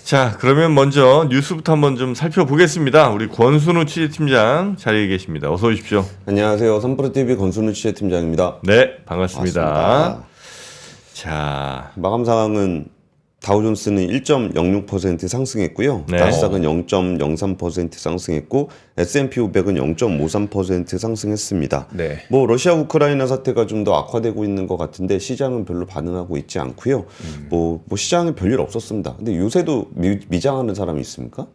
자, 그러면 먼저 뉴스부터 한번 좀 살펴보겠습니다. 우리 권순우 취재팀장 자리에 계십니다. 어서 오십시오. 안녕하세요. 선프로TV 권순우 취재팀장입니다. 네, 반갑습니다. 반갑습니다. 자, 마감 상황은 다우존스는 1.06% 상승했고요. 네. 나스닥은 0.03% 상승했고 S&P 500은 0.53% 상승했습니다. 네. 뭐 러시아 우크라이나 사태가 좀 더 악화되고 있는 것 같은데 시장은 별로 반응하고 있지 않고요. 뭐 시장에 별일 없었습니다. 근데 요새도 미장하는 사람이 있습니까?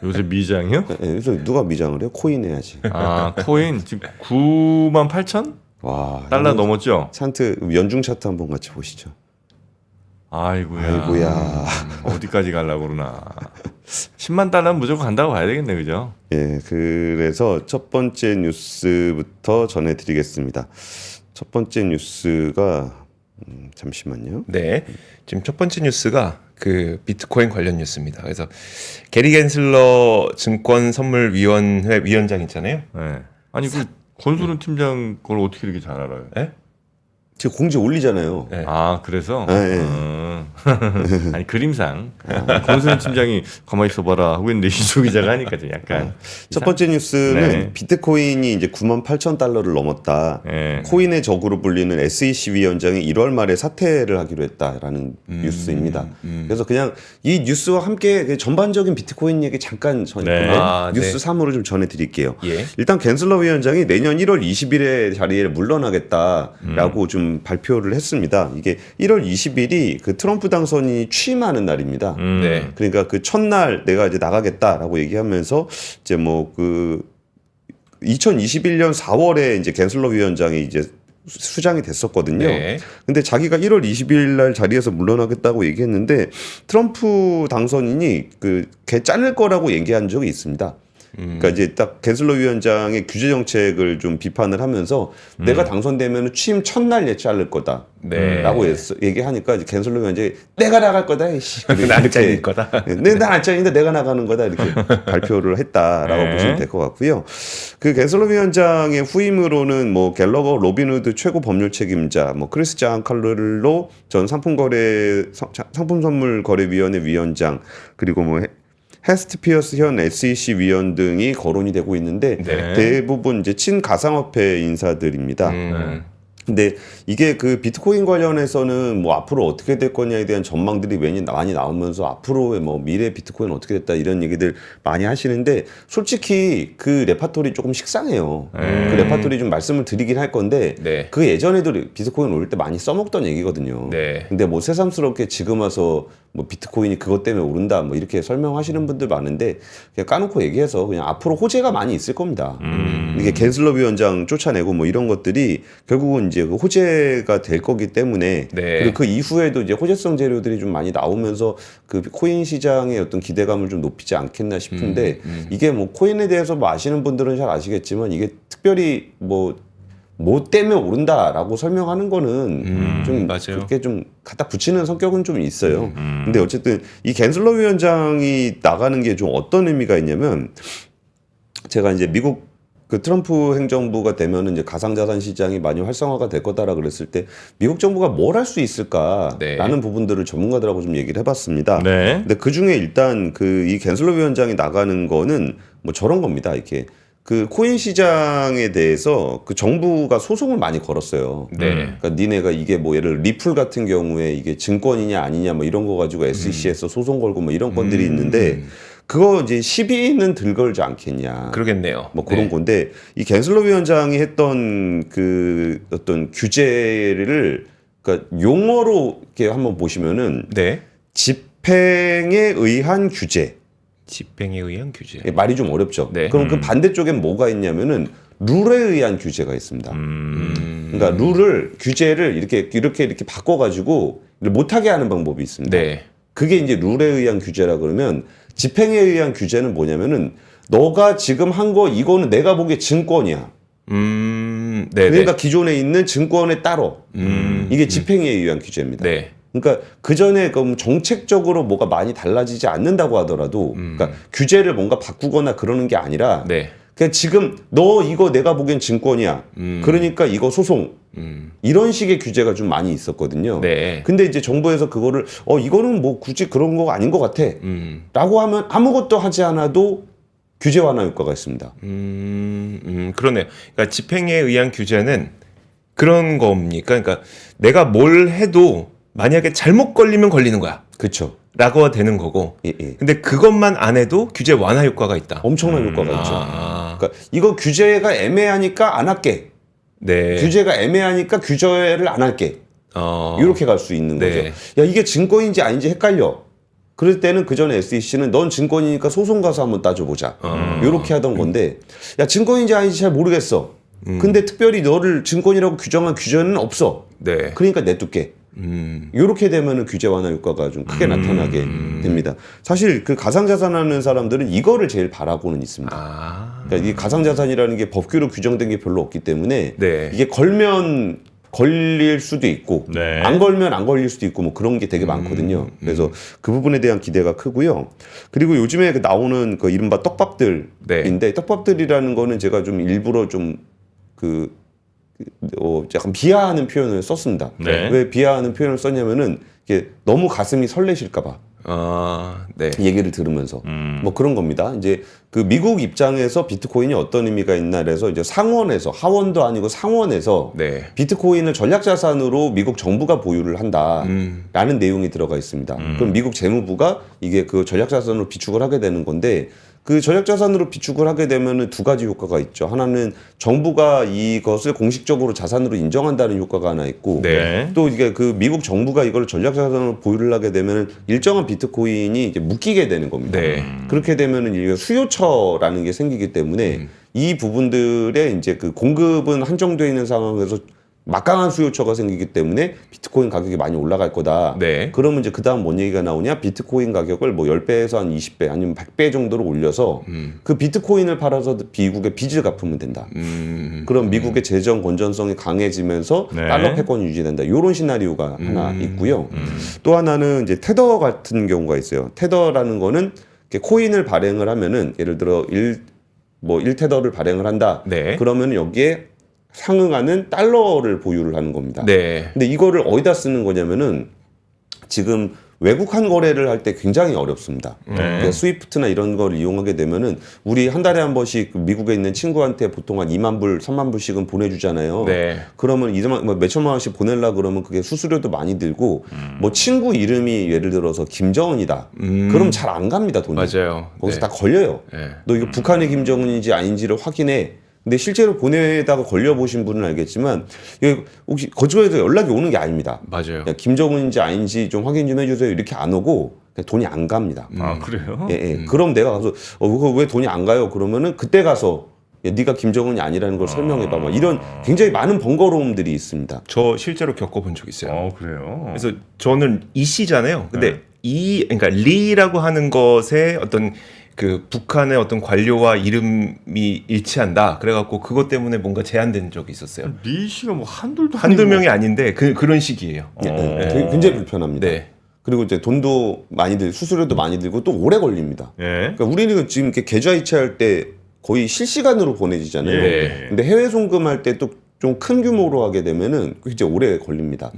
요새 미장이요? 네, 요새 누가 미장을 해요? 코인 해야지. 아, 코인 지금 98,000 와, 달러 넘었죠? 차트 연중 차트 한번 같이 보시죠. 아이고야. 어디까지 가려고 그러나. 10만 달러는 무조건 간다고 봐야 되겠네, 그죠? 예, 그래서 첫 번째 뉴스부터 전해드리겠습니다. 첫 번째 뉴스가 잠시만요. 네. 지금 첫 번째 뉴스가 그 비트코인 관련 뉴스입니다. 그래서 게리 겐슬러 증권선물위원회 위원장 있잖아요. 네. 아니, 그 권순우 팀장 걸 어떻게 이렇게 잘 알아요? 네? 제가 공지 올리잖아요. 네. 아, 그래서? 네, 네. 아니, 그림상. 권순우 팀장이 가만히 있어봐라 하고 있는데 이수 기자가 하니까 좀 약간. 첫 번째 뉴스는 네. 비트코인이 이제 98,000달러를 넘었다. 네. 코인의 적으로 불리는 SEC 위원장이 1월 말에 사퇴를 하기로 했다라는 뉴스입니다. 그래서 그냥 이 뉴스와 함께 그 전반적인 비트코인 얘기 잠깐 네. 뉴스 네. 3으로 좀 전해드릴게요. 예. 일단 겐슬러 위원장이 내년 1월 20일에 자리에 물러나겠다라고 좀 발표를 했습니다. 이게 1월 20일이 그 트럼프 당선인이 취임하는 날입니다. 네. 그러니까 그 첫날 내가 이제 나가겠다라고 얘기하면서 이제 뭐 그 2021년 4월에 이제 겐슬러 위원장이 이제 수장이 됐었거든요. 네. 근데 자기가 1월 20일 날 자리에서 물러나겠다고 얘기했는데 트럼프 당선인이 걔 자를 거라고 얘기한 적이 있습니다. 그러니까 이제 딱 겐슬러 위원장의 규제 정책을 좀 비판을 하면서 내가 당선되면 취임 첫날 얘 자를 거다. 네. 라고 얘기하니까 이제 겐슬러 위원장이 내가 나갈 거다. 이씨. 난 잘릴 거다. 난안 잘리는데 내가 나가는 거다. 이렇게 발표를 했다라고 네. 보시면 될 것 같고요. 그 겐슬러 위원장의 후임으로는 뭐 갤러거 로빈후드 최고 법률 책임자, 뭐 크리스 장칼로 전 상품 선물 거래위원회 위원장, 그리고 뭐 헤스트 피어스 현 SEC 위원 등이 거론이 되고 있는데 네. 대부분 이제 친가상화폐 인사들입니다. 근데 이게 그 비트코인 관련해서는 뭐 앞으로 어떻게 될 거냐에 대한 전망들이 많이 나오면서 앞으로의 뭐 미래 비트코인 어떻게 됐다 이런 얘기들 많이 하시는데 솔직히 그 레파토리 조금 식상해요. 그 레파토리 좀 말씀을 드리긴 할 건데 네. 그 예전에도 비트코인 오를 때 많이 써먹던 얘기거든요. 네. 근데 뭐 새삼스럽게 지금 와서 뭐 비트코인이 그것 때문에 오른다 뭐 이렇게 설명하시는 분들 많은데 그냥 까놓고 얘기해서 그냥 앞으로 호재가 많이 있을 겁니다. 이게 겐슬러 위원장 쫓아내고 뭐 이런 것들이 결국은 이제 그 호재가 될 거기 때문에 네. 그리고 그 이후에도 이제 호재성 재료들이 좀 많이 나오면서 그 코인 시장의 어떤 기대감을 좀 높이지 않겠나 싶은데 이게 뭐 코인에 대해서 뭐 아시는 분들은 잘 아시겠지만 이게 특별히 뭐 때문에 오른다라고 설명하는 거는 좀 맞아요. 그렇게 좀 갖다 붙이는 성격은 좀 있어요. 근데 어쨌든 이 겐슬러 위원장이 나가는 게 좀 어떤 의미가 있냐면 제가 이제 미국 그 트럼프 행정부가 되면은 이제 가상자산 시장이 많이 활성화가 될 거다라 그랬을 때 미국 정부가 뭘 할 수 있을까라는 네. 부분들을 전문가들하고 좀 얘기를 해봤습니다. 네. 근데 그 중에 일단 그 이 겐슬러 위원장이 나가는 거는 뭐 저런 겁니다. 이렇게 그 코인 시장에 대해서 그 정부가 소송을 많이 걸었어요. 네. 그러니까 니네가 이게 뭐 예를 리플 같은 경우에 이게 증권이냐 아니냐 뭐 이런 거 가지고 SEC에서 소송 걸고 뭐 이런 건들이 있는데 그거 이제 시비는 들걸지 않겠냐. 그러겠네요. 뭐 그런 네. 건데 이 겐슬러 위원장이 했던 그 어떤 규제를 그러니까 용어로 이렇게 한번 보시면은 네. 집행에 의한 규제. 집행에 의한 규제. 말이 좀 어렵죠. 네. 그럼 그 반대쪽엔 뭐가 있냐면은 룰에 의한 규제가 있습니다. 그러니까 규제를 이렇게 바꿔가지고 못하게 하는 방법이 있습니다. 네. 그게 이제 룰에 의한 규제라 그러면 집행에 의한 규제는 뭐냐면은 너가 지금 한 거 이거는 내가 보기에 증권이야. 네. 그러니까 기존에 있는 증권에 따로 이게 집행에 의한 규제입니다. 네. 그러니까 그 전에 그럼 정책적으로 뭐가 많이 달라지지 않는다고 하더라도, 그러니까 규제를 뭔가 바꾸거나 그러는 게 아니라, 네. 그냥 지금 너 이거 내가 보기엔 증권이야. 그러니까 이거 소송. 이런 식의 규제가 좀 많이 있었거든요. 네. 근데 이제 정부에서 그거를 이거는 뭐 굳이 그런 거 아닌 것 같아. 라고 하면 아무것도 하지 않아도 규제 완화 효과가 있습니다. 그러네요. 그러니까 집행에 의한 규제는 그런 겁니까? 그러니까 내가 뭘 해도 만약에 잘못 걸리면 걸리는 거야. 그렇죠. 라고 되는 거고. 예. 근데 그것만 안 해도 규제 완화 효과가 있다. 엄청난 효과가 있죠. 아. 그러니까 이거 규제가 애매하니까 안 할게. 네. 규제가 애매하니까 규제를 안 할게. 이렇게 갈 수 있는 네. 거죠. 야, 이게 증권인지 아닌지 헷갈려. 그럴 때는 그 전에 SEC는 넌 증권이니까 소송 가서 한번 따져보자. 이렇게 하던 건데, 야, 증권인지 아닌지 잘 모르겠어. 근데 특별히 너를 증권이라고 규정한 규제는 없어. 네. 그러니까 내둘게. 이렇게 되면은 규제 완화 효과가 좀 크게 나타나게 됩니다. 사실 그 가상자산 하는 사람들은 이거를 제일 바라고는 있습니다. 아. 그러니까 이 가상자산이라는 게 법규로 규정된 게 별로 없기 때문에 네. 이게 걸면 걸릴 수도 있고 네. 안 걸면 안 걸릴 수도 있고 뭐 그런 게 되게 많거든요. 그래서 그 부분에 대한 기대가 크고요. 그리고 요즘에 그 나오는 그 이른바 떡밥들인데 떡밥들이라는 거는 제가 좀 일부러 좀 약간 비하하는 표현을 썼습니다. 네. 왜 비하하는 표현을 썼냐면은 이게 너무 가슴이 설레실까봐. 네. 얘기를 들으면서 뭐 그런 겁니다. 이제 그 미국 입장에서 비트코인이 어떤 의미가 있나 그래서 이제 상원에서 하원도 아니고 상원에서 네. 비트코인을 전략자산으로 미국 정부가 보유를 한다라는 내용이 들어가 있습니다. 그럼 미국 재무부가 이게 그 전략자산으로 비축을 하게 되는 건데 그 전략자산으로 비축을 하게 되면은 두 가지 효과가 있죠. 하나는 정부가 이것을 공식적으로 자산으로 인정한다는 효과가 하나 있고 네. 또 이게 그 미국 정부가 이걸 전략자산으로 보유를 하게 되면은 일정한 비트코인이 이제 묶이게 되는 겁니다. 네. 그렇게 되면은 이게 수요처라는 게 생기기 때문에 이 부분들의 이제 그 공급은 한정되어 있는 상황에서 막강한 수요처가 생기기 때문에 비트코인 가격이 많이 올라갈 거다. 네. 그러면 이제 그 다음 뭔 얘기가 나오냐? 비트코인 가격을 뭐 10배에서 한 20배 아니면 100배 정도로 올려서 그 비트코인을 팔아서 미국의 빚을 갚으면 된다. 그럼 미국의 재정 건전성이 강해지면서 네. 달러 패권이 유지된다. 이런 시나리오가 하나 있고요. 또 하나는 이제 테더 같은 경우가 있어요. 테더라는 거는 이렇게 코인을 발행을 하면은 예를 들어 1테더를 발행을 한다. 네. 그러면 여기에 상응하는 달러를 보유를 하는 겁니다. 네. 근데 이거를 어디다 쓰는 거냐면은 지금 외국환 거래를 할 때 굉장히 어렵습니다. 그러니까 스위프트나 이런 걸 이용하게 되면은 우리 한 달에 한 번씩 미국에 있는 친구한테 보통 한 2만 불, 3만 불씩은 보내주잖아요. 네. 그러면 몇천만 원씩 보내려고 그러면 그게 수수료도 많이 들고 뭐 친구 이름이 예를 들어서 김정은이다. 그럼 잘 안 갑니다, 돈이. 맞아요. 거기서 네. 다 걸려요. 네. 너 이거 북한의 김정은인지 아닌지를 확인해. 근데 실제로 보내다가 걸려보신 분은 알겠지만 이게 혹시 거주에서 연락이 오는 게 아닙니다. 맞아요. 야, 김정은인지 아닌지 좀 확인 좀 해주세요. 이렇게 안 오고 그냥 돈이 안 갑니다. 아 그래요? 예. 그럼 내가 가서 그거 왜 돈이 안 가요? 그러면은 그때 가서 야, 네가 김정은이 아니라는 걸 설명해봐. 막 이런 굉장히 많은 번거로움들이 있습니다. 저 실제로 겪어본 적 있어요. 그래요. 그래서 저는 이 씨잖아요. 근데 네. 그러니까 리라고 하는 것에 어떤 그 북한의 어떤 관료와 이름이 일치한다. 그래갖고 그것 때문에 뭔가 제한된 적이 있었어요. 리 씨가 뭐 한둘도 한두 아니고. 명이 아닌데 그런 식이에요. 되게 굉장히 불편합니다. 네. 그리고 이제 돈도 많이 들고 수수료도 많이 들고 또 오래 걸립니다. 예. 그러니까 우리는 지금 이렇게 계좌 이체할 때 거의 실시간으로 보내지잖아요. 네. 근데 해외 송금할 때 또 좀 큰 규모로 하게 되면은 이제 오래 걸립니다.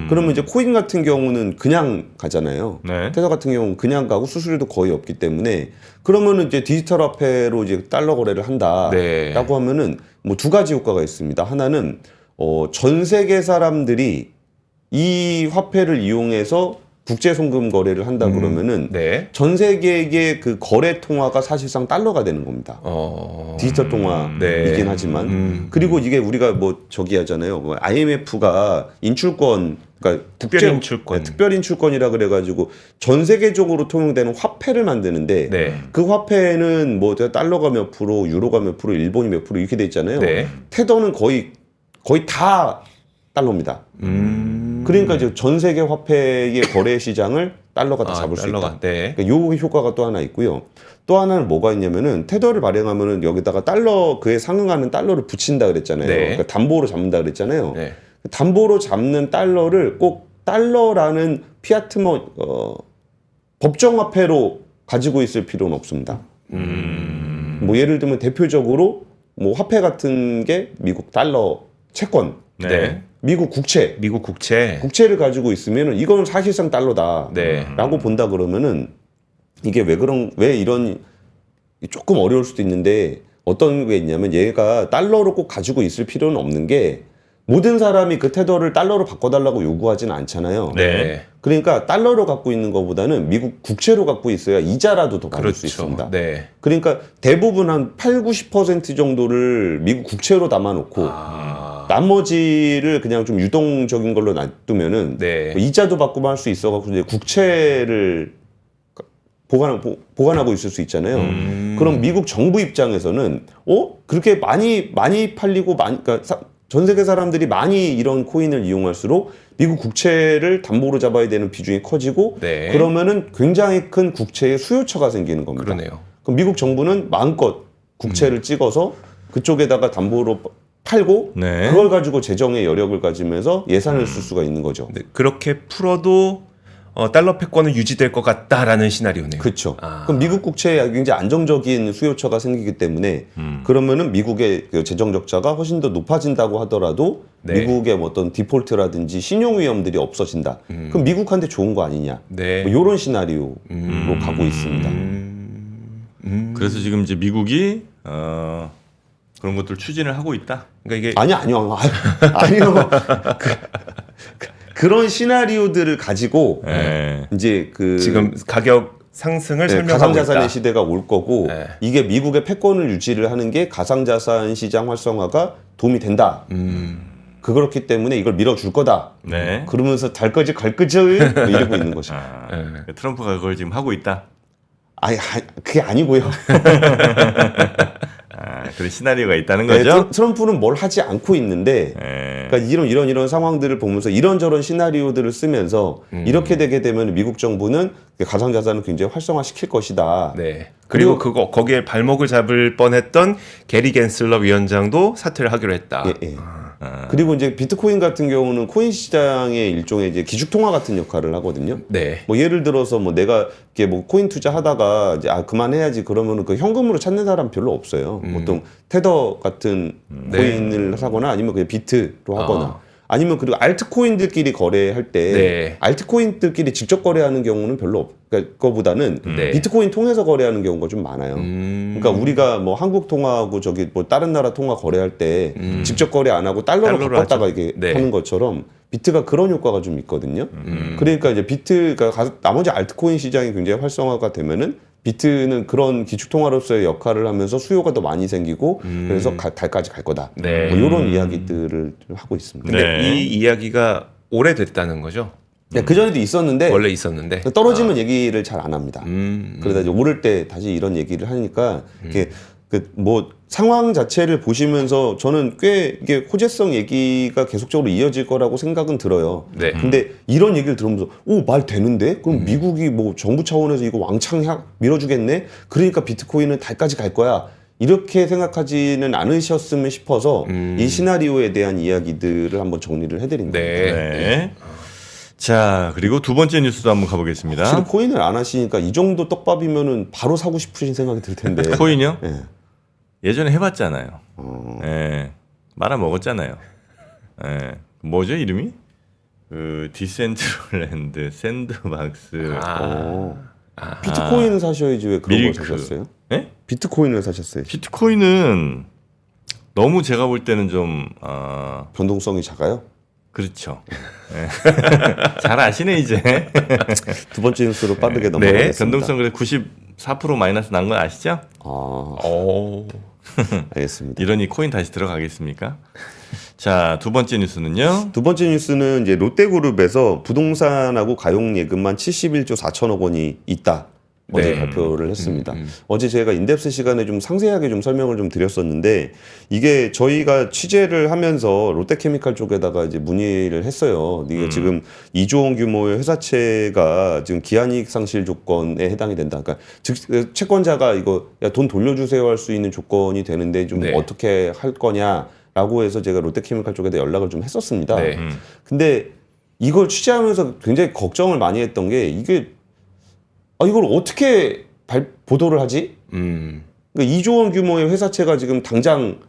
그러면 이제 코인 같은 경우는 그냥 가잖아요. 네. 테더 같은 경우는 그냥 가고 수수료도 거의 없기 때문에 그러면은 이제 디지털 화폐로 이제 달러 거래를 한다라고 네. 하면은 뭐 두 가지 효과가 있습니다. 하나는 전 세계 사람들이 이 화폐를 이용해서 국제 송금 거래를 한다 그러면은 네. 전 세계의 그 거래 통화가 사실상 달러가 되는 겁니다. 디지털 통화이긴 네. 하지만 그리고 이게 우리가 뭐 저기 하잖아요. 뭐 IMF가 인출권 그러니까 특별인출권. 네, 특별인출권이라 그래가지고 전 세계적으로 통용되는 화폐를 만드는데 네. 그 화폐는 뭐 달러가 몇 프로, 유로가 몇 프로, 일본이 몇 프로 이렇게 돼 있잖아요. 네. 테더는 거의 다 달러입니다. 그러니까 이제 전 세계 화폐의 거래 시장을 달러가 다 잡을 수 있다. 네. 그러니까 요 효과가 또 하나 있고요. 또 하나는 뭐가 있냐면은 테더를 발행하면은 여기다가 달러 그에 상응하는 달러를 붙인다 그랬잖아요. 네. 그러니까 담보로 잡는다 그랬잖아요. 네. 담보로 잡는 달러를 꼭 달러라는 피아트 법정 화폐로 가지고 있을 필요는 없습니다. 뭐 예를 들면 대표적으로 뭐 화폐 같은 게 미국 달러 채권, 네. 미국 국채, 미국 국채를 가지고 있으면은 이건 사실상 달러다라고 네. 본다 그러면은 이게 왜 이런 조금 어려울 수도 있는데 어떤 게 있냐면 얘가 달러로 꼭 가지고 있을 필요는 없는 게 모든 사람이 그 테더를 달러로 바꿔달라고 요구하진 않잖아요. 네. 그러니까 달러로 갖고 있는 것보다는 미국 국채로 갖고 있어야 이자라도 더 받을 수 있습니다. 네. 그러니까 대부분 한 8, 90% 정도를 미국 국채로 담아놓고 나머지를 그냥 좀 유동적인 걸로 놔두면은 네. 이자도 받고 할 수 있어갖고 이제 국채를 보관하고 있을 수 있잖아요. 그럼 미국 정부 입장에서는 그렇게 많이 팔리고 그러니까 전 세계 사람들이 많이 이런 코인을 이용할수록 미국 국채를 담보로 잡아야 되는 비중이 커지고 네. 그러면은 굉장히 큰 국채의 수요처가 생기는 겁니다. 그러네요. 그럼 미국 정부는 마음껏 국채를 찍어서 그쪽에다가 담보로 팔고 네. 그걸 가지고 재정의 여력을 가지면서 예산을 쓸 수가 있는 거죠. 네, 그렇게 풀어도 달러 패권은 유지될 것 같다라는 시나리오네요. 그렇죠. 그럼 미국 국채에 굉장히 안정적인 수요처가 생기기 때문에 그러면은 미국의 그 재정 적자가 훨씬 더 높아진다고 하더라도 네. 미국의 뭐 어떤 디폴트라든지 신용 위험들이 없어진다. 그럼 미국한테 좋은 거 아니냐? 네. 뭐 이런 시나리오로 가고 있습니다. 그래서 지금 이제 미국이 그런 것들 추진을 하고 있다. 그러니까 이게 아니요. 그런 시나리오들을 가지고 네. 이제 그 지금 가격 상승을 설명하고 가상자산의 있다. 시대가 올 거고 네. 이게 미국의 패권을 유지를 하는 게 가상자산 시장 활성화가 도움이 된다. 그렇기 때문에 이걸 밀어줄 거다. 네. 그러면서 갈 거지 뭐 이러고 있는 거죠. 네. 트럼프가 그걸 지금 하고 있다. 그게 아니고요. 그런 시나리오가 있다는 네, 거죠. 트럼프는 뭘 하지 않고 있는데 네. 그러니까 이런 상황들을 보면서 이런저런 시나리오들을 쓰면서 이렇게 되게 되면 미국 정부는 가상자산을 굉장히 활성화시킬 것이다. 네. 그리고 거기에 발목을 잡을 뻔했던 게리 겐슬러 위원장도 사퇴를 하기로 했다. 예. 그리고 이제 비트코인 같은 경우는 코인 시장의 일종의 이제 기축통화 같은 역할을 하거든요. 네. 뭐 예를 들어서 뭐 내가 이렇게 뭐 코인 투자하다가 이제 그만해야지 그러면은 그 현금으로 찾는 사람 별로 없어요. 보통 테더 같은 코인을 사거나 아니면 그냥 비트로 하거나 아니면 그리고 알트코인들끼리 거래할 때 네. 알트코인들끼리 직접 거래하는 경우는 별로 그러니까 그거보다는 네. 비트코인 통해서 거래하는 경우가 좀 많아요. 그러니까 우리가 뭐 한국 통화하고 저기 뭐 다른 나라 통화 거래할 때 직접 거래 안 하고 달러로 바꿨다가 하죠. 이게 네. 하는 것처럼 비트가 그런 효과가 좀 있거든요. 그러니까 이제 비트가 나머지 알트코인 시장이 굉장히 활성화가 되면은 비트는 그런 기축통화로서의 역할을 하면서 수요가 더 많이 생기고 그래서 달까지 갈 거다. 네. 뭐 이런 이야기들을 하고 있습니다. 근데 네. 이 이야기가 오래됐다는 거죠. 그 전에도 있었는데 원래 있었는데 떨어지면 얘기를 잘 안 합니다. 음. 그러다 이제 오를 때 다시 이런 얘기를 하니까 이게 뭐 상황 자체를 보시면서 저는 꽤 이게 호재성 얘기가 계속적으로 이어질 거라고 생각은 들어요. 네. 근데 이런 얘기를 들으면서 말 되는데? 그럼 미국이 뭐 정부 차원에서 이거 왕창 밀어주겠네? 그러니까 비트코인은 달까지 갈 거야. 이렇게 생각하지는 않으셨으면 싶어서 이 시나리오에 대한 이야기들을 한번 정리를 해드린 겁니다. 네. 네. 자, 그리고 두 번째 뉴스도 한번 가보겠습니다. 사실 코인을 안 하시니까 이 정도 떡밥이면은 바로 사고 싶으신 생각이 들 텐데. 코인이요? 예. 예전에 해봤잖아요. 예. 말아 먹었잖아요. 예. 뭐죠 이름이? 그 디센트럴랜드 샌드박스. 비트코인 사셔야지 왜 그런 걸 밀크. 사셨어요? 예? 비트코인을 사셨어요. 비트코인은 너무 제가 볼 때는 좀 변동성이 작아요? 그렇죠. 예. 잘 아시네 이제. 두 번째 뉴스로 빠르게 네, 넘어가겠습니다. 변동성 그래 94% 마이너스 난 건 아시죠? 알겠습니다. 이러니 코인 다시 들어가겠습니까? 자, 두 번째 뉴스는요. 두 번째 뉴스는 이제 롯데그룹에서 부동산하고 가용 예금만 71조 4천억 원이 있다. 어제 네. 발표를 했습니다. 어제 제가 인덱스 시간에 좀 상세하게 좀 설명을 좀 드렸었는데 이게 저희가 취재를 하면서 롯데케미칼 쪽에다가 이제 문의를 했어요. 이게 지금 2조 원 규모의 회사채가 지금 기한이익 상실 조건에 해당이 된다. 그러니까 즉 채권자가 이거 돈 돌려주세요 할 수 있는 조건이 되는데 좀 네. 어떻게 할 거냐라고 해서 제가 롯데케미칼 쪽에다 연락을 좀 했었습니다. 네. 근데 이걸 취재하면서 굉장히 걱정을 많이 했던 게 이게 이걸 어떻게 보도를 하지? 그러니까 2조 원 규모의 회사채가 지금 당장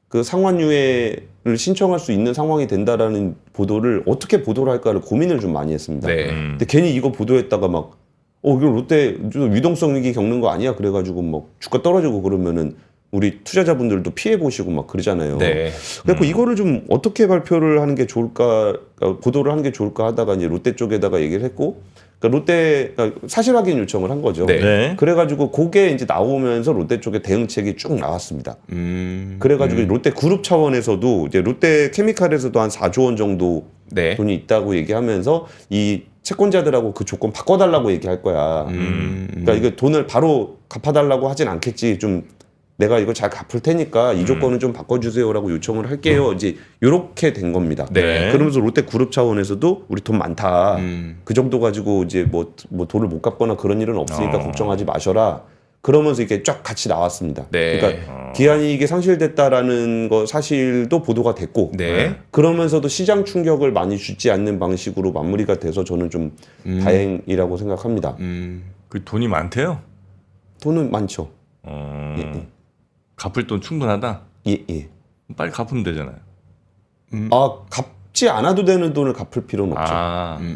그 상환유예를 신청할 수 있는 상황이 된다라는 보도를 어떻게 보도를 할까를 고민을 좀 많이 했습니다. 네. 근데 괜히 이거 보도했다가 막 이거 롯데 유동성 위기 겪는 거 아니야? 그래가지고 막 주가 떨어지고 그러면은 우리 투자자분들도 피해 보시고 막 그러잖아요. 네. 그래서 이거를 좀 어떻게 발표를 하는 게 좋을까, 보도를 하는 게 좋을까 하다가 이제 롯데 쪽에다가 얘기를 했고, 그러니까 롯데가 사실 확인 요청을 한 거죠. 네. 네. 그래가지고 그게 이제 나오면서 롯데 쪽에 대응책이 쭉 나왔습니다. 그래가지고 롯데 그룹 차원에서도 이제 롯데 케미칼에서도 한 4조 원 정도 네. 돈이 있다고 얘기하면서 이 채권자들하고 그 조건 바꿔달라고 얘기할 거야. 그러니까 이거 돈을 바로 갚아달라고 하진 않겠지. 좀 내가 이거 잘 갚을 테니까 이 조건은 좀 바꿔주세요라고 요청을 할게요. 이제 이렇게 된 겁니다. 네. 그러면서 롯데 그룹 차원에서도 우리 돈 많다. 그 정도 가지고 이제 뭐 돈을 못 갚거나 그런 일은 없으니까 걱정하지 마셔라. 그러면서 이게 쫙 같이 나왔습니다. 네. 그러니까 기한이익이 상실됐다라는 거 사실도 보도가 됐고, 네. 그러면서도 시장 충격을 많이 주지 않는 방식으로 마무리가 돼서 저는 좀 다행이라고 생각합니다. 그 돈이 많대요. 돈은 많죠. 갚을 돈 충분하다. 예, 예. 빨리 갚으면 되잖아요. 갚지 않아도 되는 돈을 갚을 필요는 없죠.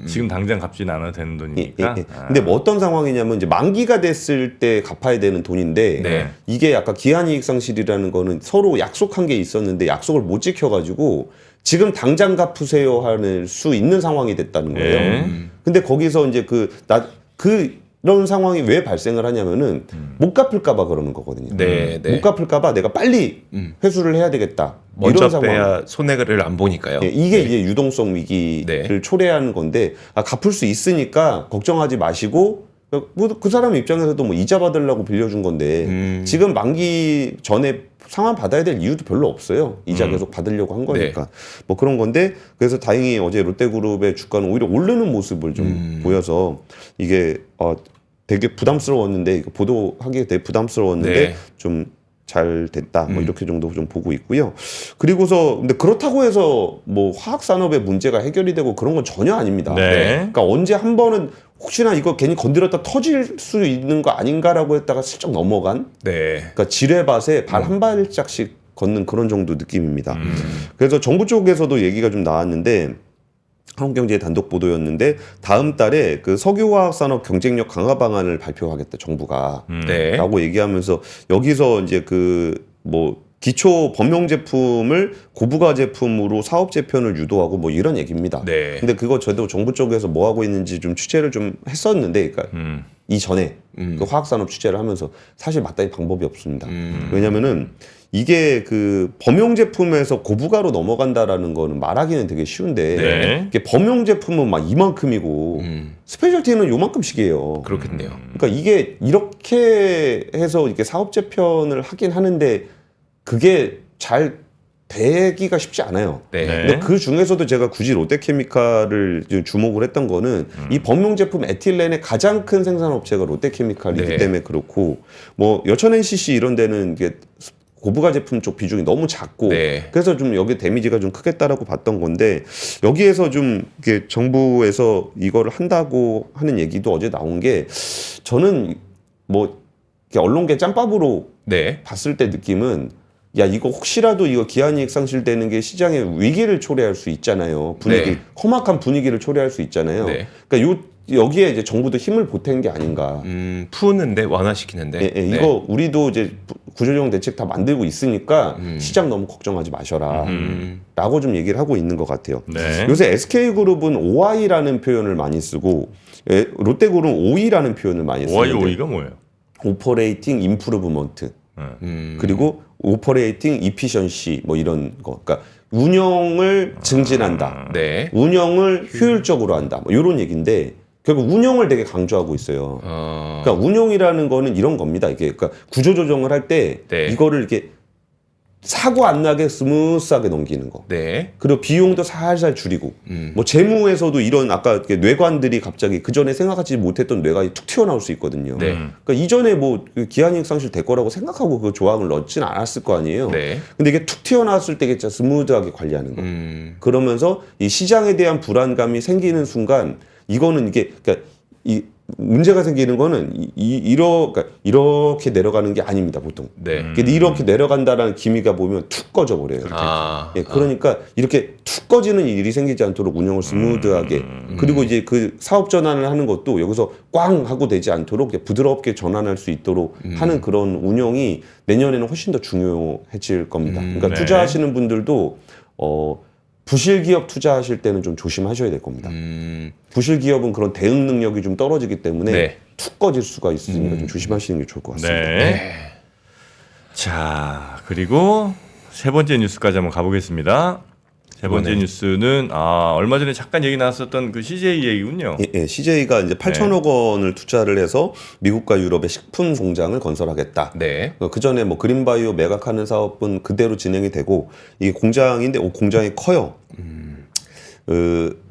지금 당장 갚지는 않아도 되는 예, 돈이니까. 예, 예. 근데 뭐 어떤 상황이냐면 이제 만기가 됐을 때 갚아야 되는 돈인데 네. 이게 약간 기한이익 상실이라는 거는 서로 약속한 게 있었는데 약속을 못 지켜가지고 지금 당장 갚으세요 할 수 있는 상황이 됐다는 거예요. 네. 근데 거기서 이제 그런 상황이 왜 발생을 하냐면은 못 갚을까봐 그러는 거거든요. 네, 네. 못 갚을까봐 내가 빨리 회수를 해야 되겠다. 먼저 이런 상황. 빼야 손해를 안 보니까요. 예, 이게 이제 유동성 위기를 네. 초래하는 건데 갚을 수 있으니까 걱정하지 마시고 그 사람 입장에서도 뭐 이자 받으려고 빌려준 건데 지금 만기 전에 상환 받아야 될 이유도 별로 없어요. 이자 계속 받으려고 한 거니까 뭐 그런 건데 그래서 다행히 어제 롯데그룹의 주가는 오히려 오르는 모습을 좀 보여서 이게 되게 부담스러웠는데 이거 보도하기에 되게 부담스러웠는데 네. 좀 잘 됐다. 뭐 이렇게 정도 좀 보고 있고요. 그리고서 근데 그렇다고 해서 뭐 화학 산업의 문제가 해결이 되고 그런 건 전혀 아닙니다. 네. 그러니까 언제 한 번은 혹시나 이거 괜히 건드렸다 터질 수 있는 거 아닌가라고 했다가 슬쩍 넘어간 네. 그러니까 지뢰밭에 발 한 발짝씩 걷는 그런 정도 느낌입니다. 그래서 정부 쪽에서도 얘기가 좀 나왔는데 한국경제의 단독 보도였는데 다음 달에 그 석유화학 산업 경쟁력 강화 방안을 발표하겠다 정부가 네. 라고 얘기하면서 여기서 이제 그 뭐 기초 범용 제품을 고부가 제품으로 사업 재편을 유도하고 뭐 이런 얘기입니다. 네. 근데 그거 저도 정부 쪽에서 뭐 하고 있는지 좀 취재를 좀 했었는데 그러니까 이전에 그 화학 산업 취재를 하면서 사실 마땅히 방법이 없습니다. 왜냐면은 이게 그 범용 제품에서 고부가로 넘어간다라는 거는 말하기는 되게 쉬운데 네. 이게 범용 제품은 막 이만큼이고 스페셜티는 요만큼씩이에요. 그렇겠네요. 그러니까 이게 이렇게 해서 이렇게 사업 재편을 하긴 하는데 그게 잘 되기가 쉽지 않아요. 네. 근데 그 중에서도 제가 굳이 롯데케미칼을 주목을 했던 거는 이 범용 제품 에틸렌의 가장 큰 생산업체가 롯데케미칼이기 네. 때문에 그렇고 뭐 여천 NCC 이런 데는 이게 고부가 제품 쪽 비중이 너무 작고 네. 그래서 좀 여기 데미지가 좀 크겠다라고 봤던 건데 여기에서 좀 이렇게 정부에서 이거를 한다고 하는 얘기도 어제 나온 게 저는 뭐 이렇게 언론계 짬밥으로 네. 봤을 때 느낌은 야 이거 혹시라도 이거 기한이익 상실되는 게 시장의 위기를 초래할 수 있잖아요. 분위기 네. 험악한 분위기를 초래할 수 있잖아요. 네. 그러니까 여기에 이제 정부도 힘을 보탠 게 아닌가. 푸는데 완화시키는데. 예, 예, 네. 이거 우리도 이제 구조조정 대책 다 만들고 있으니까 시장 너무 걱정하지 마셔라. 라고 좀 얘기를 하고 있는 것 같아요. 네. 요새 SK그룹은 OI라는 표현을 많이 쓰고 롯데그룹은 OE라는 표현을 많이 쓰는데 OI가 뭐예요? 오퍼레이팅 임프루브먼트 그리고 오퍼레이팅 이피션시 뭐 이런 거. 그러니까 운영을 증진한다. 네. 운영을 효율적으로 한다. 뭐 이런 얘기인데 결국 운영을 되게 강조하고 있어요. 그러니까 운용이라는 거는 이런 겁니다. 이게 그러니까 구조 조정을 할 때 네. 이거를 이렇게 사고 안 나게 스무스하게 넘기는 거. 네. 그리고 비용도 살살 줄이고. 뭐 재무에서도 이런 아까 이렇게 뇌관들이 갑자기 그 전에 생각하지 못했던 뇌관이 툭 튀어나올 수 있거든요. 네. 그러니까 이전에 뭐 기한이익 상실 될 거라고 생각하고 그 조항을 넣지는 않았을 거 아니에요. 네. 근데 이게 툭 튀어나왔을 때 진짜 스무드하게 관리하는 거. 그러면서 이 시장에 대한 불안감이 생기는 순간 이거는 이게 그러니까 이 문제가 생기는 거는 이렇게 내려가는 게 아닙니다, 보통. 네. 근데 이렇게 내려간다라는 기미가 보면 툭 꺼져 버려요. 예, 그러니까 이렇게 툭 꺼지는 일이 생기지 않도록 운영을 스무드하게 그리고 이제 그 사업 전환을 하는 것도 여기서 꽝 하고 되지 않도록 부드럽게 전환할 수 있도록 하는 그런 운영이 내년에는 훨씬 더 중요해질 겁니다. 그러니까 네. 투자하시는 분들도 부실 기업 투자하실 때는 좀 조심하셔야 될 겁니다. 부실 기업은 그런 대응 능력이 좀 떨어지기 때문에 네. 툭 꺼질 수가 있으니까 좀 조심하시는 게 좋을 것 같습니다. 네. 자, 그리고 세 번째 뉴스까지 한번 가보겠습니다. 세 번째 뉴스는 얼마 전에 잠깐 얘기 나왔었던 그 CJ 얘기군요. 예, CJ가 이제 8천억 원을 투자를 해서 미국과 유럽의 식품 공장을 건설하겠다. 네. 그 전에 뭐 그린바이오 매각하는 사업은 그대로 진행이 되고 이게 공장인데 공장이 커요.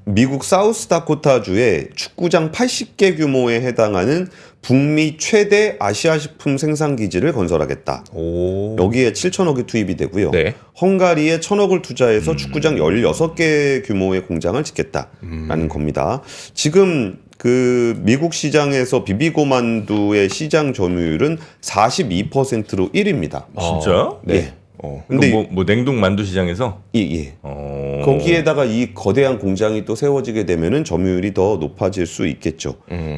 미국 사우스다코타주에 축구장 80개 규모에 해당하는 북미 최대 아시아 식품 생산 기지를 건설하겠다. 오. 여기에 7천억이 투입이 되고요. 네. 헝가리에 1,000억을 투자해서 축구장 16개 규모의 공장을 짓겠다라는 겁니다. 지금 그 미국 시장에서 비비고만두의 시장 점유율은 42%로 1위입니다. 진짜? 네. 근데 뭐 냉동 만두 시장에서 예. 거기에다가 이 거대한 공장이 또 세워지게 되면은 점유율이 더 높아질 수 있겠죠.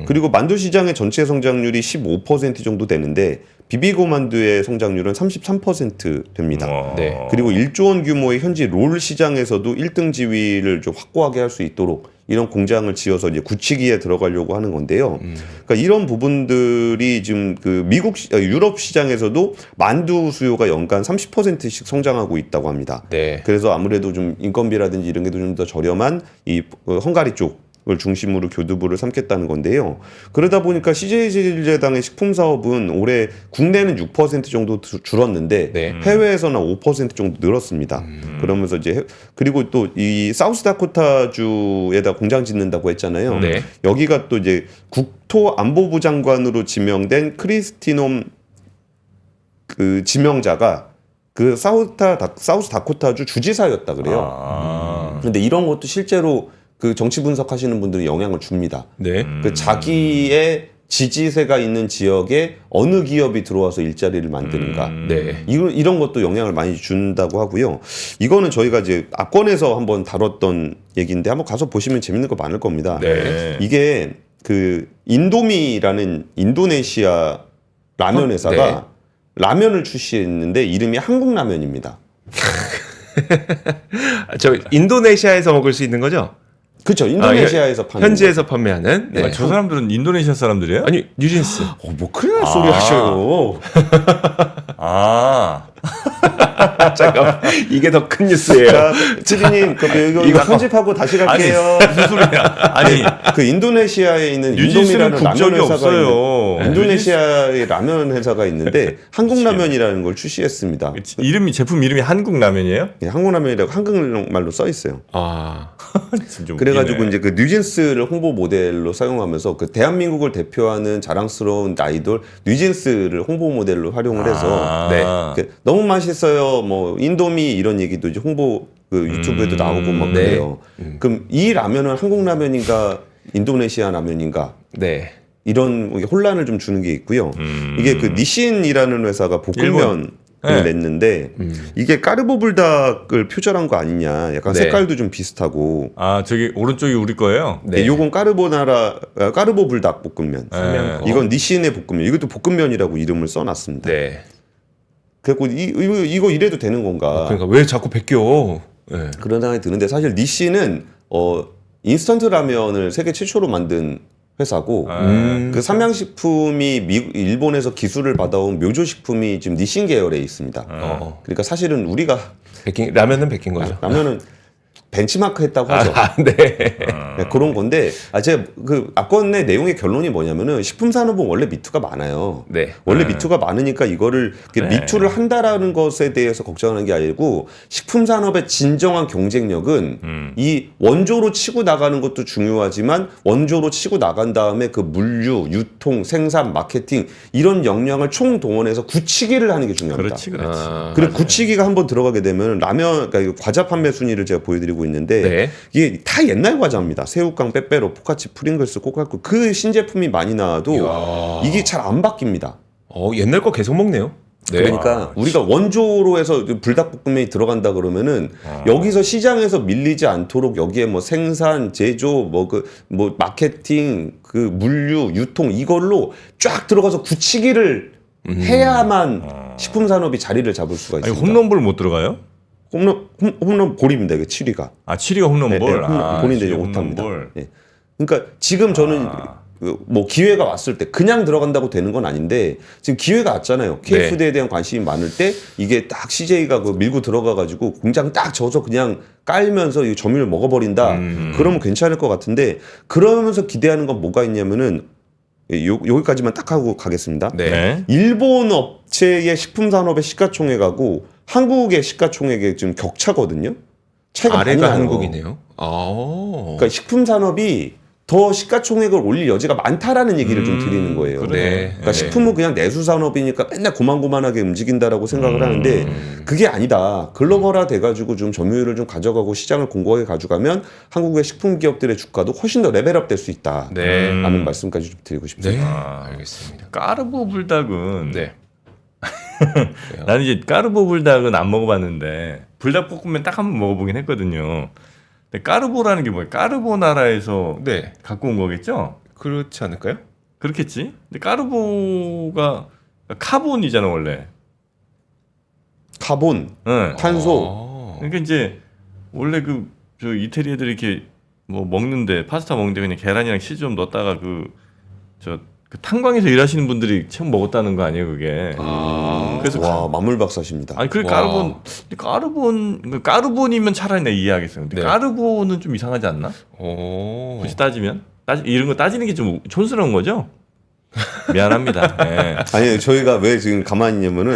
그리고 만두 시장의 전체 성장률이 15% 정도 되는데 비비고 만두의 성장률은 33% 됩니다. 네. 그리고 1조 원 규모의 현지 롤 시장에서도 1등 지위를 좀 확고하게 할 수 있도록 이런 공장을 지어서 이제 굳히기에 들어가려고 하는 건데요. 그러니까 이런 부분들이 지금 그 유럽 시장에서도 만두 수요가 연간 30%씩 성장하고 있다고 합니다. 네. 그래서 아무래도 좀 인건비라든지 이런 게 좀 더 저렴한 이 헝가리 쪽을 중심으로 교두보를 삼겠다는 건데요. 그러다 보니까 CJ제당의 식품 사업은 올해 국내는 6% 정도 줄었는데 네. 해외에서는 5% 정도 늘었습니다. 그러면서 이제 그리고 또 이 사우스다코타주에다 공장 짓는다고 했잖아요. 네. 여기가 또 이제 국토안보부 장관으로 지명된 크리스티놈 그 지명자가 그 사우스다코타주 주지사였다 그래요. 그런데 이런 것도 실제로 그 정치 분석하시는 분들은 영향을 줍니다. 네. 그 자기의 지지세가 있는 지역에 어느 기업이 들어와서 일자리를 만드는가. 네. 이런 것도 영향을 많이 준다고 하고요. 이거는 저희가 이제 앞권에서 한번 다뤘던 얘기인데 한번 가서 보시면 재밌는 거 많을 겁니다. 네. 이게 그 인도미라는 인도네시아 라면 회사가 네. 라면을 출시했는데 이름이 한국라면입니다. 저 인도네시아에서 먹을 수 있는 거죠? 그렇죠. 인도네시아에서 파는 현지에서 판매하는. 네. 저 사람들은 인도네시아 사람들이에요? 아니 뉴진스. 뭐 큰일 날 소리 하셔요. 잠깐 이게 더 큰 뉴스예요. 자, 지비님, 이거 편집하고 다시 갈게요. 무슨 소리야? 아니 그 인도네시아에 있는 뉴진스는 인도미라는 라면 국적이 회사가 없어요. 인도네시아의 라면 회사가 있는데 한국라면이라는 걸 출시했습니다. 제품 이름이 한국 라면이에요? 예, 한국라면이라고 한국말로 써 있어요. 진짜 그래가지고 웃기네. 이제 그 뉴진스를 홍보 모델로 사용하면서 그 대한민국을 대표하는 자랑스러운 아이돌 뉴진스를 홍보 모델로 활용을 해서 네. 너무 맛있어요. 뭐 인도미 이런 얘기도 이제 홍보 그 유튜브에도 나오고 막 그래요. 그럼 이 라면은 한국 라면인가 인도네시아 라면인가? 네. 이런 혼란을 좀 주는 게 있고요. 이게 그 니신이라는 회사가 볶음면을 네. 냈는데 이게 까르보 불닭을 표절한 거 아니냐. 약간 네. 색깔도 좀 비슷하고. 저기 오른쪽이 우리 거예요? 네. 요건 까르보 불닭 볶음면. 네. 이건 니신의 볶음면. 이것도 볶음면이라고 이름을 써놨습니다. 네. 그래고 이거 이래도 되는 건가? 그러니까 왜 자꾸 베껴? 네. 그런 생각이 드는데 사실 니신은 인스턴트 라면을 세계 최초로 만든 회사고 그 삼양식품이 일본에서 기술을 받아온 묘조식품이 지금 니신 계열에 있습니다. 그러니까 사실은 우리가 라면은 베낀 거죠. 라면은 벤치마크 했다고 하죠. 네. 네, 그런 건데 제가 그 앞권의 내용의 결론이 뭐냐면은 식품산업은 원래 미투가 많아요. 네. 원래 미투가 많으니까 이거를 미투를 한다라는 것에 대해서 걱정하는 게 아니고 식품산업의 진정한 경쟁력은 이 원조로 치고 나가는 것도 중요하지만 원조로 치고 나간 다음에 그 물류, 유통, 생산, 마케팅 이런 역량을 총동원해서 굳히기를 하는 게 중요합니다. 그렇지. 그리고 굳히기가 한번 들어가게 되면 라면, 그러니까 과자 판매 순위를 제가 보여드리고 만들고 있는데 네. 이게 다 옛날 과자입니다. 새우깡, 빼빼로, 포카치, 프링글스, 꼬깔꿀 그 신제품이 많이 나와도 이야. 이게 잘 안 바뀝니다. 옛날 거 계속 먹네요. 네. 그러니까 우리가 원조로 해서 불닭볶음면이 들어간다 그러면은 여기서 시장에서 밀리지 않도록 여기에 뭐 생산, 제조, 뭐 마케팅, 그 물류, 유통 이걸로 쫙 들어가서 굳히기를 해야만 식품 산업이 자리를 잡을 수가 아니 있습니다. 홈런볼 못 들어가요? 홈런 볼입니다. 이게 7위가. 아 7위가 홈런볼. 본인들 7위 못합니다. 홈런볼. 예. 그러니까 지금 저는 뭐 기회가 왔을 때 그냥 들어간다고 되는 건 아닌데 지금 기회가 왔잖아요. KFD에 대한 관심이 많을 때 이게 딱 CJ가 그 밀고 들어가가지고 공장 딱 져서 그냥 깔면서 이 점유율 먹어버린다. 그러면 괜찮을 것 같은데 그러면서 기대하는 건 뭐가 있냐면은 여기까지만 딱 하고 가겠습니다. 네. 일본 업체의 식품 산업의 시가총액하고 한국의 시가총액의 지금 격차거든요. 차이가 많이 아래가 나요. 한국이네요. 그러니까 식품 산업이 더 시가총액을 올릴 여지가 많다라는 얘기를 좀 드리는 거예요. 네. 그러니까 식품은 그냥 내수 산업이니까 맨날 고만고만하게 움직인다라고 생각을 하는데 그게 아니다. 글로벌화 돼가지고 좀 점유율을 좀 가져가고 시장을 공고하게 가져가면 한국의 식품 기업들의 주가도 훨씬 더 레벨업 될 수 있다. 네. 라는 말씀까지 좀 드리고 싶습니다. 네. 알겠습니다. 까르보 불닭은 네. 나는 이제 까르보 불닭은 안 먹어봤는데 불닭볶음면 딱 한 번 먹어보긴 했거든요. 근데 까르보라는 게 뭐예요? 까르보나라에서 네. 갖고 온 거겠죠? 그렇지 않을까요? 그렇겠지? 근데 까르보가 카본이잖아 원래. 카본, 응. 탄소. 그러니까 이제 원래 저 이태리 애들이 이렇게 뭐 먹는데 파스타 먹는데 그냥 계란이랑 치즈 좀 넣었다가 그 탄광에서 일하시는 분들이 처음 먹었다는 거 아니에요 그게. 그래서 와 만물 박사십니다. 아니 그 까르본이면 차라리 내가 이해하겠어요. 근데 네. 까르보는 좀 이상하지 않나? 굳이 따지면 이런 거 따지는 게 좀 촌스러운 거죠? 미안합니다. 네. 아니 저희가 왜 지금 가만히 있냐면은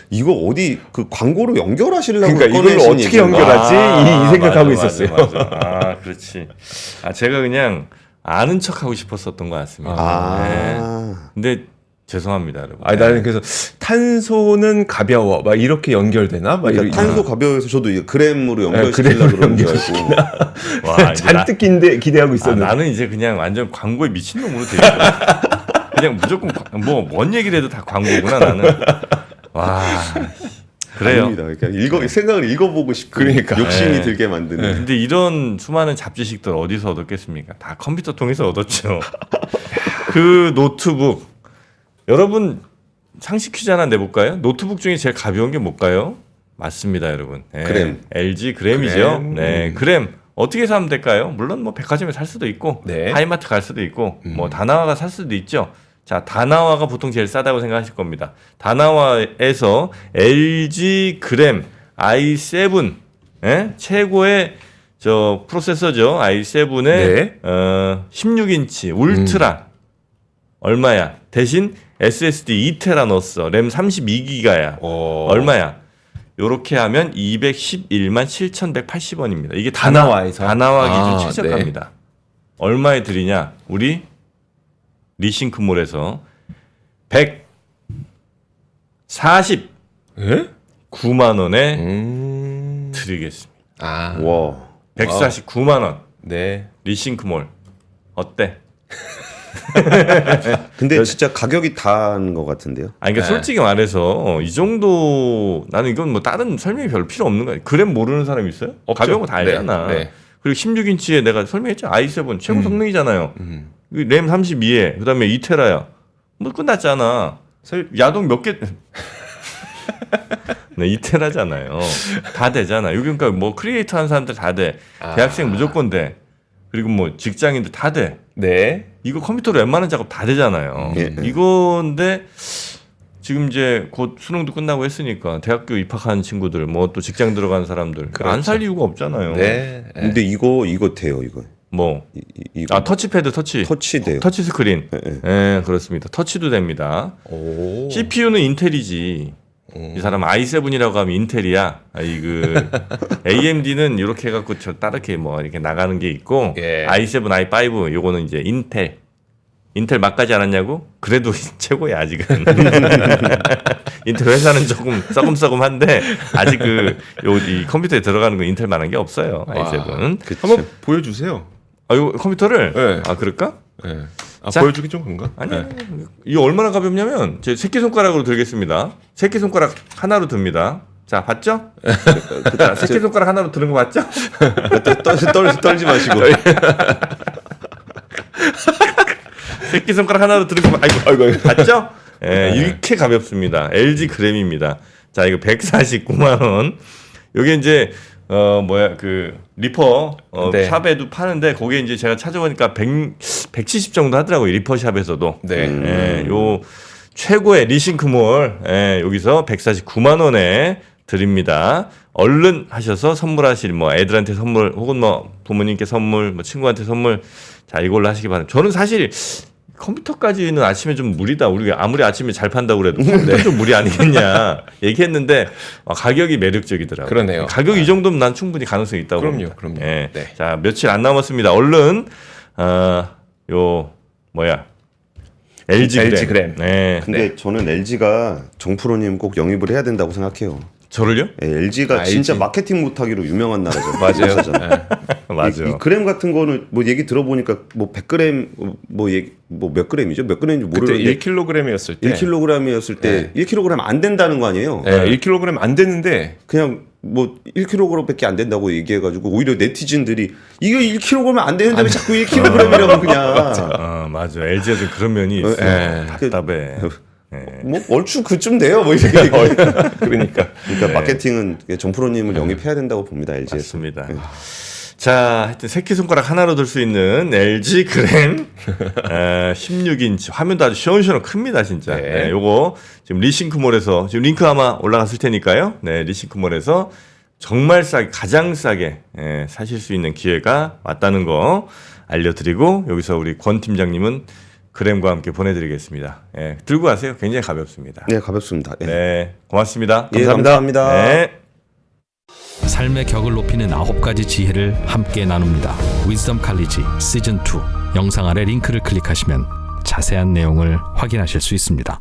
이거 어디 그 광고로 연결하시려고 그러니까 이걸 꺼내신 어떻게 얘기인가? 연결하지? 이 생각하고 맞아, 있었어요. 맞아. 아 그렇지. 제가 그냥 아는 척하고 싶었었던 것 같습니다. 네. 근데 죄송합니다, 여러분. 아니 나는 그래서 탄소는 가벼워 막 이렇게 연결되나? 막 그러니까 탄소 가벼워서 저도 이게 그램으로 연결시키려고 그러는 줄 알고. 와, 이제 잔뜩 기대하고 있었는데. 나는 이제 그냥 완전 광고에 미친놈으로 되겠다. 그냥 무조건 뭔 얘기를 해도 다 광고구나 나는. 와 그래요. 아닙니다. 그러니까 생각을 읽어보고 싶고 그러니까. 욕심이 네. 들게 만드는. 근데 이런 수많은 잡지식들 어디서 얻었겠습니까? 다 컴퓨터 통해서 얻었죠. 그 노트북 여러분 상식 퀴즈 하나 내볼까요? 노트북 중에 제일 가벼운 게 뭘까요? 맞습니다, 여러분. 네. 그램. LG 그램이죠. 그램. 네, 그램. 어떻게 사면 될까요? 물론 뭐 백화점에 살 수도 있고 네. 하이마트 갈 수도 있고 뭐 다나와가 살 수도 있죠. 자, 다나와가 보통 제일 싸다고 생각하실 겁니다. 다나와에서 LG 그램 i7 최고의 저 프로세서죠. i7의 네. 16인치 울트라 얼마야? 대신 SSD 2테라 넣었어. 램 32기가야. 얼마야? 요렇게 하면 211만 7,180원입니다. 이게 다나와에서? 다나와 기준 아, 최저가입니다. 얼마에 드리냐? 우리 리싱크몰에서 149만 예? 원에 드리겠습니다. 아. 와. 149만 원. 네. 리싱크몰. 어때? 근데 진짜 가격이 다한 것 같은데요. 아니 그러니까 네. 솔직히 말해서 이 정도 나는 이건 뭐 다른 설명이 별로 필요 없는 거야. 그램 모르는 사람 있어요? 없죠. 가벼운 거 다 알잖아. 네, 네. 그리고 16인치에 내가 설명했죠. i7 최고 성능이잖아요. 램 32에 그다음에 2테라야. 뭐 끝났잖아. 야동 몇 개? 네, 2테라잖아요. 다 되잖아. 여기 그러니까 뭐 크리에이터 하는 사람들 다 돼. 대학생 무조건 돼. 그리고 뭐 직장인들 다 돼. 네. 이거 컴퓨터로 웬만한 작업 다 되잖아요. 예. 이건데 지금 이제 곧 수능도 끝나고 했으니까 대학교 입학한 친구들 뭐 또 직장 들어간 사람들 그렇죠. 안 살 이유가 없잖아요. 네. 근데 이거 돼요 이거. 뭐 이거 터치패드 터치 돼요. 터치 스크린. 예, 그렇습니다. 터치도 됩니다. 오. CPU는 인텔이지. 이 사람 i7이라고 하면 인텔이야. AMD는 이렇게 해갖고 저 따르게 뭐 이렇게 나가는 게 있고 예. i7, i5 요거는 이제 인텔. 인텔 막가지 않았냐고? 그래도 최고야 아직은. 인텔 회사는 조금 썩음썩음한데 아직 이 컴퓨터에 들어가는 건 인텔만한 게 없어요. i7은. 한번 보여주세요. 아, 이거 컴퓨터를? 네. 아, 그럴까? 네. 아, 자, 보여주기 좀 그런가? 아니, 네. 이게 얼마나 가볍냐면 제 새끼손가락으로 들겠습니다. 새끼손가락 하나로 듭니다. 자, 봤죠? 자, 새끼손가락 하나로 드는 거 봤죠? 떨지 마시고. 새끼손가락 하나로 드는 거 아이고. 봤죠? 예, 이렇게 가볍습니다. LG 그램입니다. 자, 이거 149만 원. 요게 이제 리퍼 네. 샵에도 파는데 거기에 이제 제가 찾아보니까 170 정도 하더라고요. 리퍼 샵에서도. 네. 예, 요 최고의 리싱크몰 여기서 149만 원에 드립니다. 얼른 하셔서 선물하실 애들한테 선물 혹은 부모님께 선물 친구한테 선물 자 이걸로 하시기 바랍니다. 저는 사실 컴퓨터까지는 아침에 좀 무리다. 우리가 아무리 아침에 잘 판다고 그래도 컴퓨터 좀 무리 아니겠냐 얘기했는데 가격이 매력적이더라고요. 그러네요. 가격 이 정도면 난 충분히 가능성이 있다고 봅니다. 그럼요. 예. 네. 자 며칠 안 남았습니다. 얼른 LG 그램. 네. 근데 저는 LG가 정프로님 꼭 영입을 해야 된다고 생각해요. 저를요? LG가 진짜 마케팅 못하기로 유명한 나라죠. 맞아요. 맞아. 이 그램 같은 거는 얘기 들어보니까 100g 몇 g이죠? 몇 g인지 그때 모르는데 1kg이었을 때 1kg이었을 때 1kg 안 된다는 거 아니에요? 네, 1kg 안 됐는데 그냥 1kg밖에 안 된다고 얘기해가지고 오히려 네티즌들이 이거 1kg면 안 되는데 왜 자꾸 1kg이라고 그냥 맞아. LG가 좀 그런 면이 있어. 답답해. 얼추 그쯤 돼요. 이렇게 그러니까 마케팅은 정프로님을 영입해야 된다고 봅니다. LG에서. 맞습니다. 자, 하여튼 새끼손가락 하나로 들 수 있는 LG 그램 16인치 화면도 아주 시원시원 큽니다 진짜. 네. 요거 지금 리싱크몰에서 지금 링크 아마 올라갔을 테니까요. 네, 리싱크몰에서 정말 싸게 가장 싸게 사실 수 있는 기회가 왔다는 거 알려드리고 여기서 우리 권 팀장님은 그램과 함께 보내드리겠습니다. 들고 가세요. 굉장히 가볍습니다. 네, 가볍습니다. 네, 고맙습니다. 예, 감사합니다. 네. 삶의 격을 높이는 9가지 지혜를 함께 나눕니다. 위즈덤 칼리지 시즌 2 영상 아래 링크를 클릭하시면 자세한 내용을 확인하실 수 있습니다.